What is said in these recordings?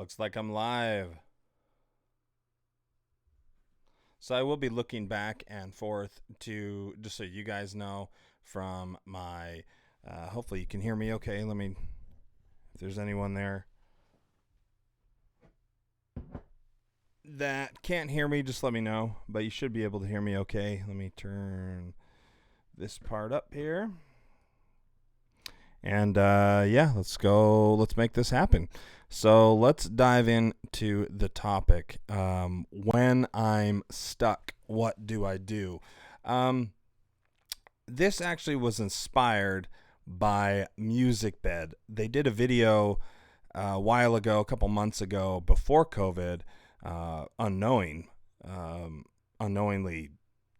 Looks like I'm live. So I will be looking back and forth to, just so you guys know, from my, hopefully you can hear me okay. If there's anyone there that can't hear me, just let me know. But you should be able to hear me okay. Let me turn this part up here. And let's go. Let's make this happen. So let's dive into the topic. When I'm stuck, what do I do? This actually was inspired by MusicBed. They did a video a while ago, a couple months ago, before COVID, unknowingly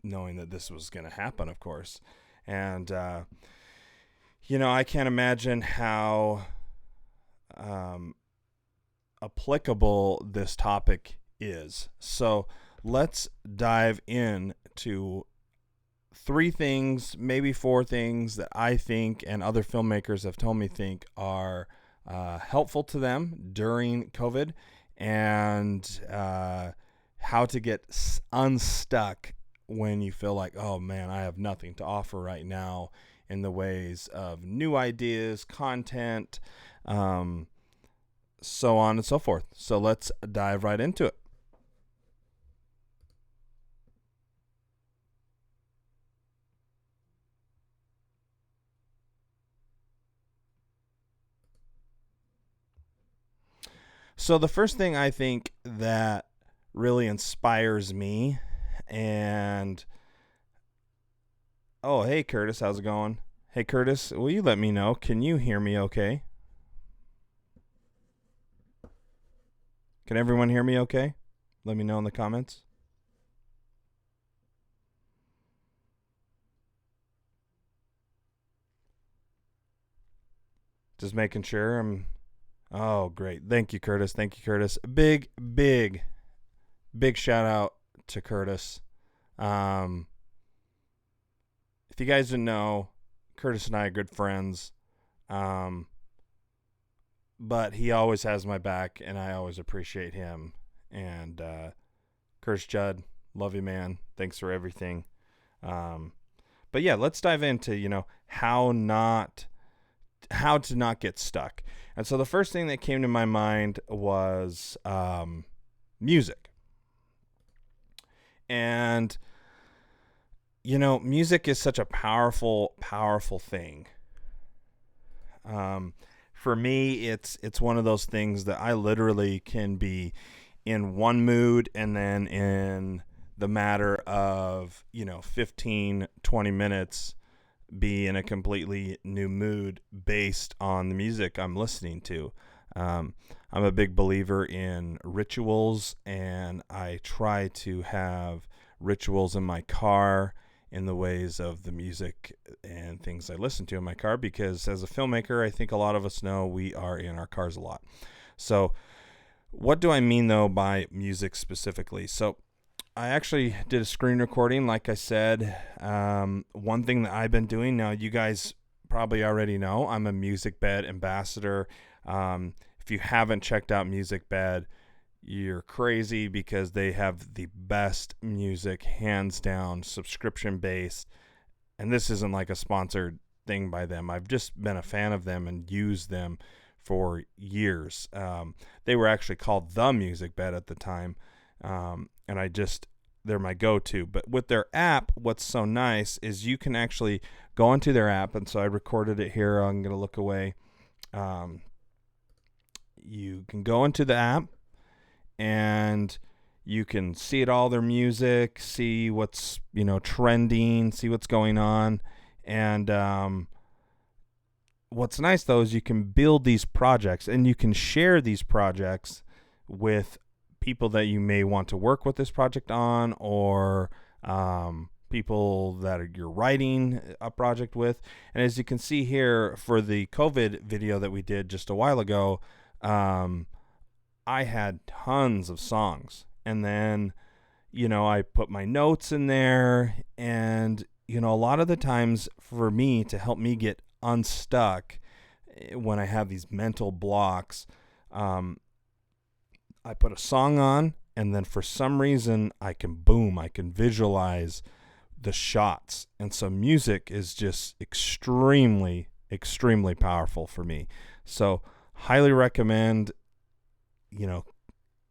knowing that this was going to happen, of course. And I can't imagine how applicable this topic is. So let's dive into 3 things, maybe 4 things that I think and other filmmakers have told me think are helpful to them during COVID, and how to get unstuck when you feel like, oh man, I have nothing to offer right now in the ways of new ideas, content, so on and so forth. So let's dive right into it. So the first thing I think that really inspires me, and oh, hey Curtis, how's it going? Hey Curtis, will you let me know? Can you hear me okay? Can everyone hear me okay? Let me know in the comments. Just making sure. Oh, great. Thank you, Curtis. Thank you, Curtis. Big shout out to Curtis. If you guys didn't know, Curtis and I are good friends. But he always has my back, and I always appreciate him. And Curtis Judd, love you, man. Thanks for everything. But yeah, let's dive into how to not get stuck. And so the first thing that came to my mind was music. And music is such a powerful thing. For me, it's one of those things that I literally can be in one mood, and then in the matter of 15, 20 minutes be in a completely new mood based on the music I'm listening to. I'm a big believer in rituals, and I try to have rituals in my car in the ways of the music and things I listen to in my car, because as a filmmaker, I think a lot of us know we are in our cars a lot. So what do I mean though by music specifically? So I actually did a screen recording, like I said. One thing that I've been doing, now you guys probably already know, I'm a MusicBed ambassador. If you haven't checked out MusicBed, you're crazy, because they have the best music, hands down, subscription based. And this isn't like a sponsored thing by them. I've just been a fan of them and used them for years. They were actually called the MusicBed at the time. And they're my go-to. But with their app, what's so nice is you can actually go into their app. And so I recorded it here. I'm going to look away. You can go into the app, and you can see all their music, see what's trending, see what's going on. And what's nice though is you can build these projects, and you can share these projects with people that you may want to work with this project on, or people that you're writing a project with. And as you can see here, for the COVID video that we did just a while ago, I had tons of songs, and then I put my notes in there. And a lot of the times, for me, to help me get unstuck when I have these mental blocks, I put a song on, and then for some reason I can visualize the shots. And so music is just extremely, extremely powerful for me. So highly recommend, you know,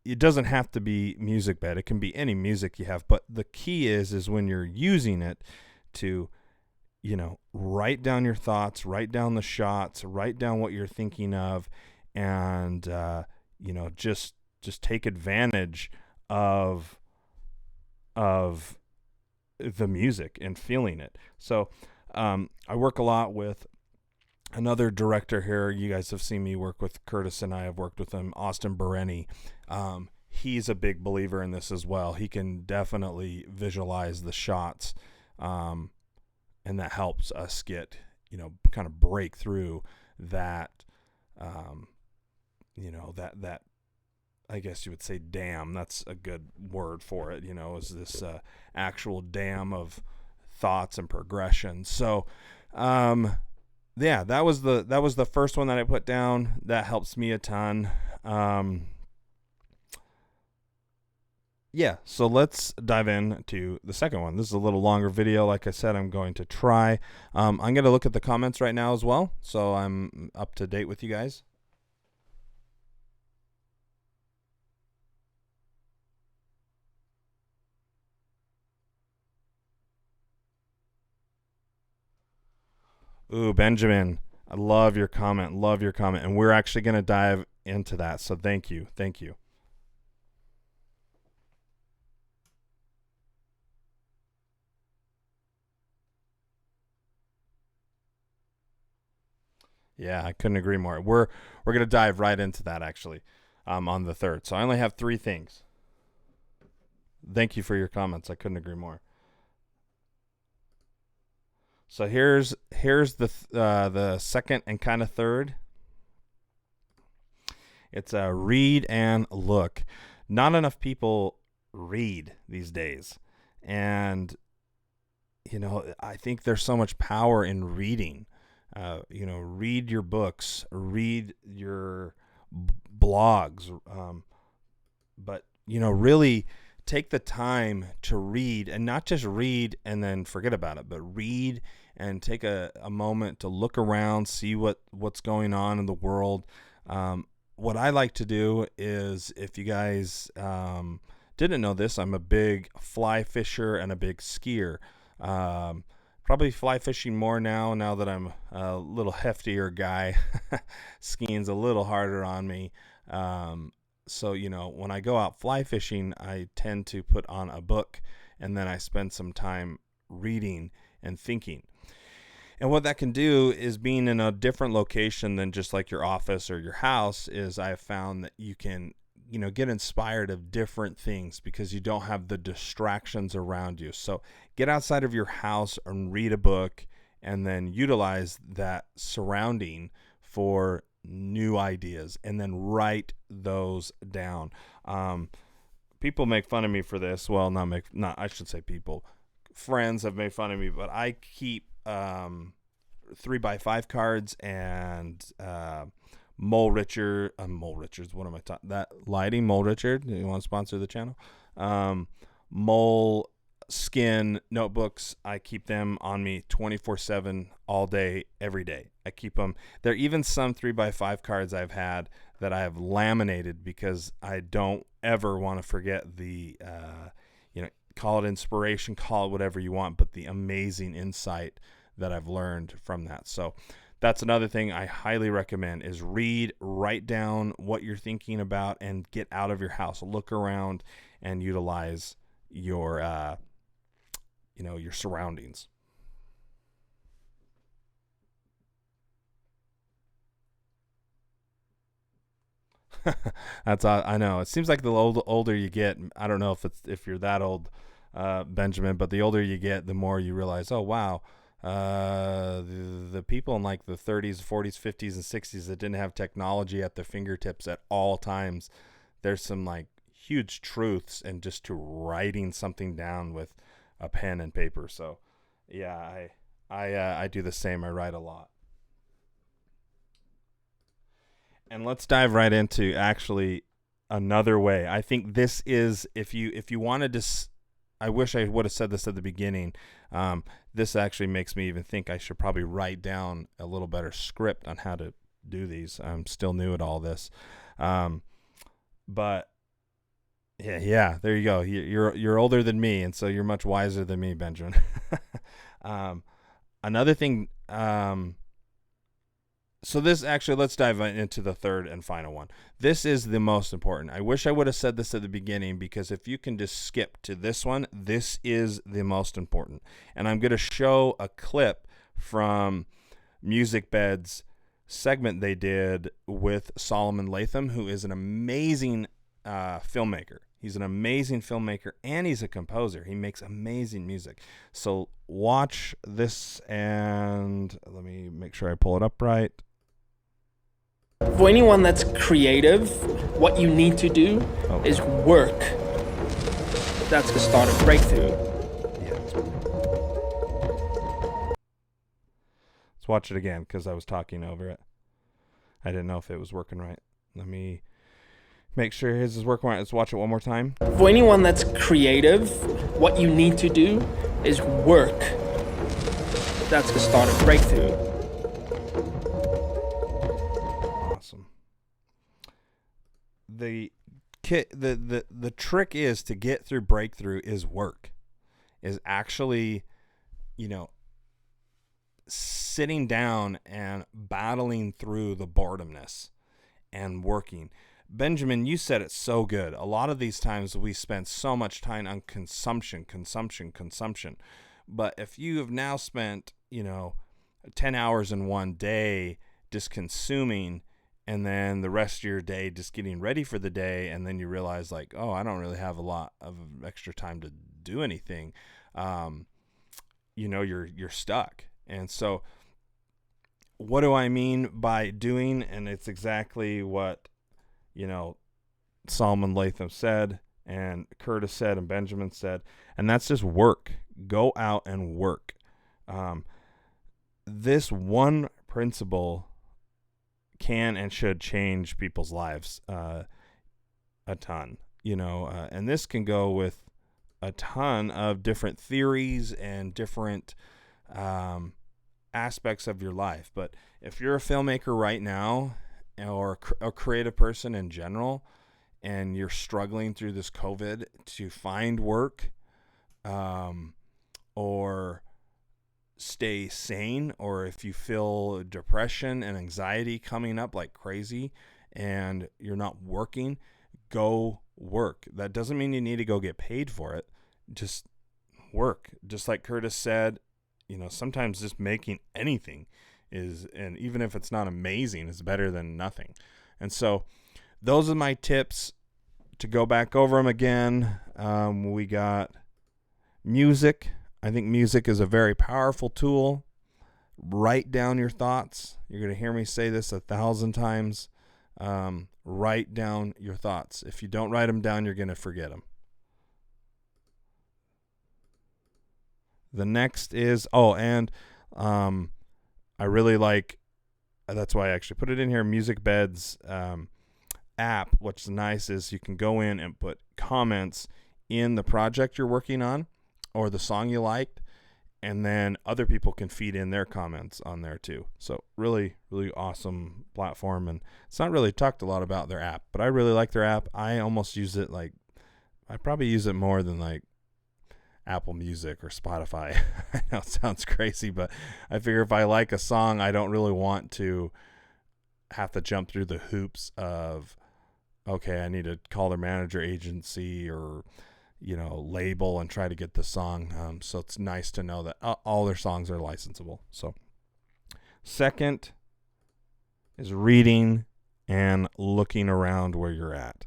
it doesn't have to be music bed. It can be any music you have. But the key is when you're using it to, write down your thoughts, write down the shots, write down what you're thinking of, and, just take advantage of the music and feeling it. So I work a lot with another director here. You guys have seen me work with Curtis, and I have worked with him, Austin Bereni. He's a big believer in this as well. He can definitely visualize the shots, and that helps us get, kind of break through that, that I guess you would say dam. That's a good word for it, is this actual dam of thoughts and progression. So, yeah, that was the first one that I put down. That helps me a ton. Yeah, so let's dive into the second one. This is a little longer video. Like I said, I'm going to try. I'm going to look at the comments right now as well, so I'm up to date with you guys. Ooh, Benjamin, I love your comment. Love your comment. And we're actually going to dive into that. So thank you. Thank you. Yeah, I couldn't agree more. We're going to dive right into that actually, on the third. So I only have 3 things. Thank you for your comments. I couldn't agree more. So here's the second and kind of third. It's a read and look. Not enough people read these days, and I think there's so much power in reading. Read your books, read your blogs, but really take the time to read, and not just read and then forget about it, but read and take a moment to look around, see what's going on in the world. What I like to do is, if you guys didn't know this, I'm a big fly fisher and a big skier. Probably fly fishing more now that I'm a little heftier guy. Skiing's a little harder on me. So, when I go out fly fishing, I tend to put on a book, and then I spend some time reading and thinking. And what that can do is, being in a different location than just like your office or your house, is I have found that you can, get inspired of different things because you don't have the distractions around you. So get outside of your house and read a book, and then utilize that surrounding for new ideas, and then write those down. People make fun of me for this. Well, I should say people. Friends have made fun of me, but I keep 3x5 cards and Mole Richards. What am I talking? That lighting, Mole Richard. You want to sponsor the channel? Mole Skin notebooks. I keep them on me 24/7, all day, every day. I keep them. There are even some 3x5 cards I've had that I have laminated because I don't ever want to forget the, call it inspiration, call it whatever you want, but the amazing insight that I've learned from that. So that's another thing I highly recommend, is read, write down what you're thinking about, and get out of your house. Look around and utilize your, your surroundings. That's I know. It seems like the older you get, I don't know if you're that old, Benjamin, but the older you get, the more you realize, oh wow, the people in like the 30s, 40s, 50s, and 60s that didn't have technology at their fingertips at all times, there's some like huge truths in just to writing something down with a pen and paper. So yeah, I do the same. I write a lot. And let's dive right into actually another way. I think this is, if you wanted to, I wish I would have said this at the beginning. This actually makes me even think I should probably write down a little better script on how to do these. I'm still new at all this. But yeah, there you go. You're older than me, and so you're much wiser than me, Benjamin. Another thing, so this actually, let's dive into the third and final one. This is the most important. I wish I would have said this at the beginning, because if you can just skip to this one, this is the most important. And I'm going to show a clip from Music Bed's segment they did with Solomon Latham, who is an amazing filmmaker. He's an amazing filmmaker, and he's a composer. He makes amazing music. So watch this, and let me make sure I pull it up right. For anyone that's creative, what you need to do is work. That's the start of breakthrough. Yeah. Let's watch it again, because I was talking over it. I didn't know if it was working right. Let me make sure his is working right. Let's watch it one more time. For anyone that's creative, what you need to do is work. That's the start of breakthrough. Awesome. The trick is to get through breakthrough is work. Is actually, sitting down and battling through the boredomness and working. Benjamin, you said it so good. A lot of these times we spend so much time on consumption. But if you have now spent, 10 hours in one day just consuming, and then the rest of your day just getting ready for the day, and then you realize like, oh, I don't really have a lot of extra time to do anything, you're stuck. And so what do I mean by doing? And it's exactly what, Solomon Latham said, and Curtis said, and Benjamin said, and that's just work. Go out and work. This one principle can and should change people's lives a ton, and this can go with a ton of different theories and different aspects of your life. But if you're a filmmaker right now, or a creative person in general, and you're struggling through this COVID to find work, or stay sane, or if you feel depression and anxiety coming up like crazy and you're not working, go work. That doesn't mean you need to go get paid for it. Just work. Just like Curtis said, sometimes just making anything is, and even if it's not amazing, is better than nothing. And so those are my tips. To go back over them again, we got music. I think music is a very powerful tool. Write down your thoughts. You're going to hear me say this 1,000 times. Write down your thoughts. If you don't write them down, you're going to forget them. The next is, I really like, that's why I actually put it in here, Music Bed's app. What's nice is you can go in and put comments in the project you're working on or the song you liked, and then other people can feed in their comments on there too. So really, really awesome platform. And it's not really talked a lot about their app, but I really like their app. I almost use it I probably use it more than Apple Music or Spotify. I know it sounds crazy, but I figure if I like a song, I don't really want to have to jump through the hoops of, okay, I need to call their manager agency or, label and try to get the song. So it's nice to know that all their songs are licensable. So second is reading and looking around where you're at.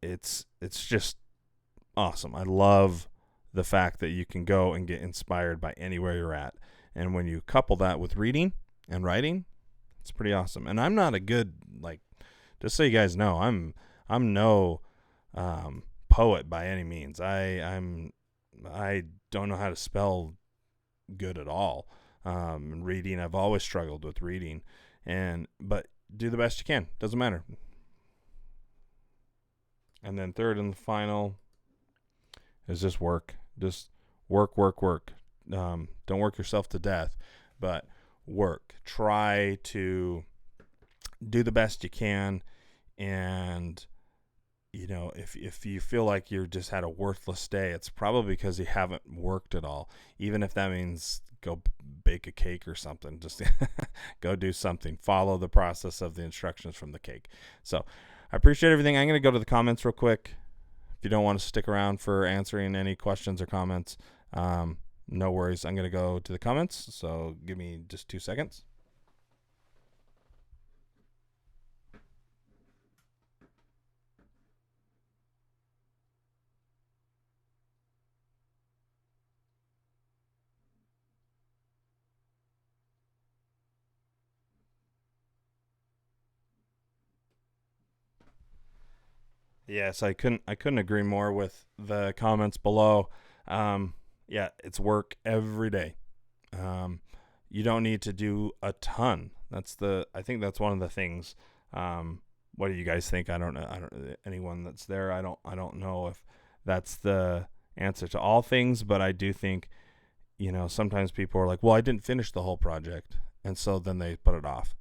It's just awesome. I love the fact that you can go and get inspired by anywhere you're at. And when you couple that with reading and writing, it's pretty awesome. And I'm not a good, just so you guys know, I'm no poet by any means. I don't know how to spell good at all. Reading, I've always struggled with reading. But do the best you can. Doesn't matter. And then third and the final is just work. Just work. Don't work yourself to death, but work. Try to do the best you can. And, you know, if you feel like you just had a worthless day, it's probably because you haven't worked at all. Even if that means go bake a cake or something, just go do something. Follow the process of the instructions from the cake. So I appreciate everything. I'm going to go to the comments real quick. If you don't want to stick around for answering any questions or comments, no worries. I'm going to go to the comments. So give me just 2 seconds. Yes, I couldn't agree more with the comments below. Yeah, it's work every day. You don't need to do a ton. I think that's one of the things. What do you guys think? I don't know. Anyone that's there. I don't know if that's the answer to all things, but I do think, you know, sometimes people are like, well, I didn't finish the whole project, and so then they put it off.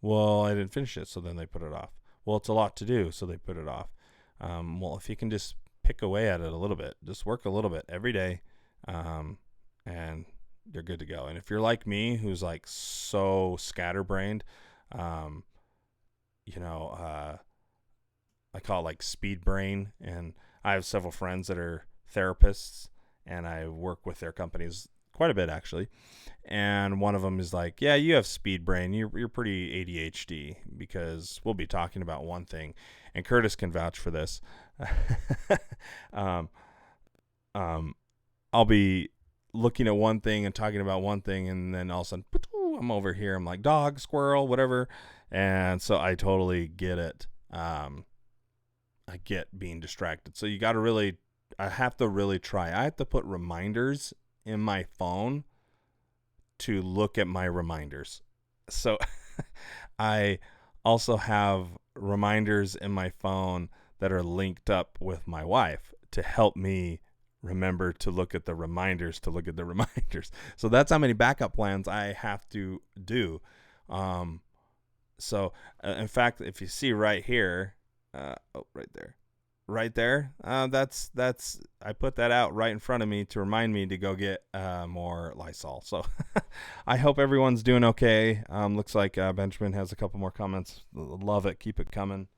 Well, I didn't finish it, so then they put it off. Well, it's a lot to do, so they put it off. Well, if you can just pick away at it a little bit, just work a little bit every day, and you're good to go. And if you're like me, who's like so scatterbrained, you know, I call it like speed brain, and I have several friends that are therapists, and I work with their companies quite a bit actually. And one of them is like, yeah, you have speed brain. You're pretty ADHD, because we'll be talking about one thing, and Curtis can vouch for this. I'll be looking at one thing and talking about one thing, and then all of a sudden, I'm over here. I'm like, dog, squirrel, whatever. And so I totally get it. I get being distracted. So I have to really try. I have to put reminders in my phone to look at my reminders. So I also have reminders in my phone that are linked up with my wife to help me remember to look at the reminders, So that's how many backup plans I have to do. So in fact, if you see right here, right there, that's I put that out right in front of me to remind me to go get more Lysol. So I hope everyone's doing okay. Looks like Benjamin has a couple more comments. Love it. Keep it coming.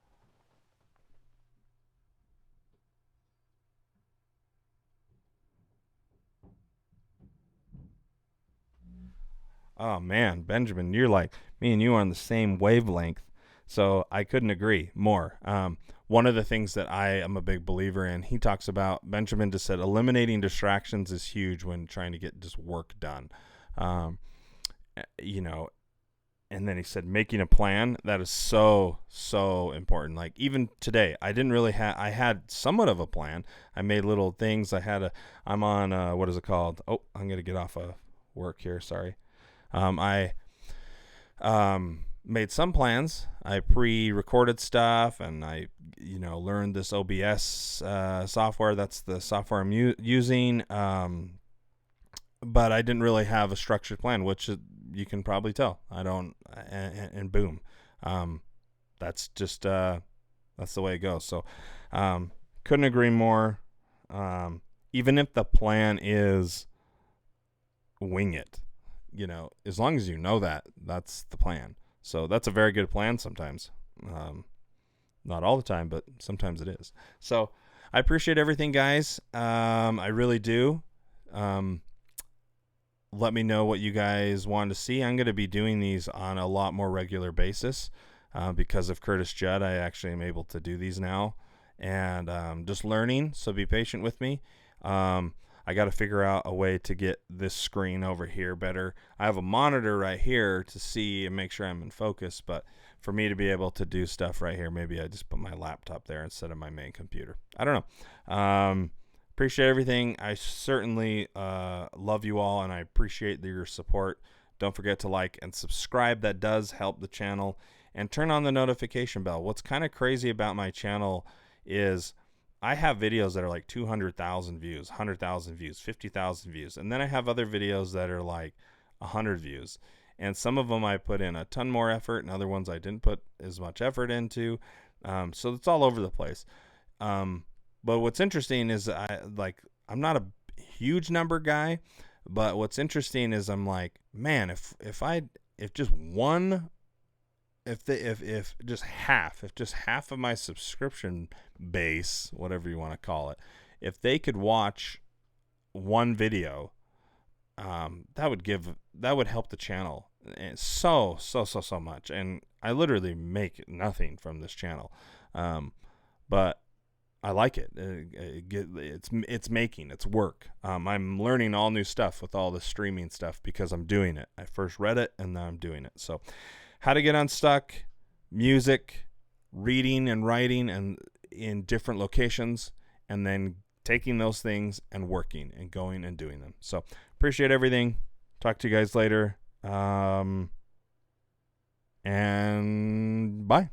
Oh man, Benjamin, you're like, me and you are on the same wavelength. So I couldn't agree more. One of the things that I am a big believer in, he talks about, Benjamin just said, eliminating distractions is huge when trying to get just work done. You know, and then he said, making a plan, that is so, so important. Like even today, I didn't really I had somewhat of a plan. I made little things. I'm on, what is it called? Oh, I'm going to get off of work here. Sorry. I made some plans. I pre-recorded stuff, and I, learned this OBS software. That's the software I'm using. But I didn't really have a structured plan, which you can probably tell. I don't, and boom. That's just, that's the way it goes. So, couldn't agree more. Even if the plan is wing it, as long as you know that, that's the plan. So that's a very good plan sometimes. Not all the time, but sometimes it is. So I appreciate everything, guys. I really do. Let me know what you guys want to see. I'm going to be doing these on a lot more regular basis. Because of Curtis Judd, I actually am able to do these now. And just learning, so be patient with me. I got to figure out a way to get this screen over here better. I have a monitor right here to see and make sure I'm in focus, but for me to be able to do stuff right here, maybe I just put my laptop there instead of my main computer. I don't know. Appreciate everything. I certainly love you all, and I appreciate your support. Don't forget to like and subscribe. That does help the channel. and turn on the notification bell. What's kind of crazy about my channel is I have videos that are like 200,000 views, 100,000 views, 50,000 views. And then I have other videos that are like 100 views. And some of them I put in a ton more effort, and other ones I didn't put as much effort into. So it's all over the place. But what's interesting is I'm not a huge number guy, but what's interesting is I'm like, man, if just half of my subscription base, whatever you want to call it, if they could watch one video, that would help the channel so much. And I literally make nothing from this channel, but I like it. It's work. I'm learning all new stuff with all the streaming stuff because I'm doing it. I first read it and now I'm doing it. So how to get unstuck, music, reading and writing and in different locations, and then taking those things and working and going and doing them. So appreciate everything. Talk to you guys later. And bye.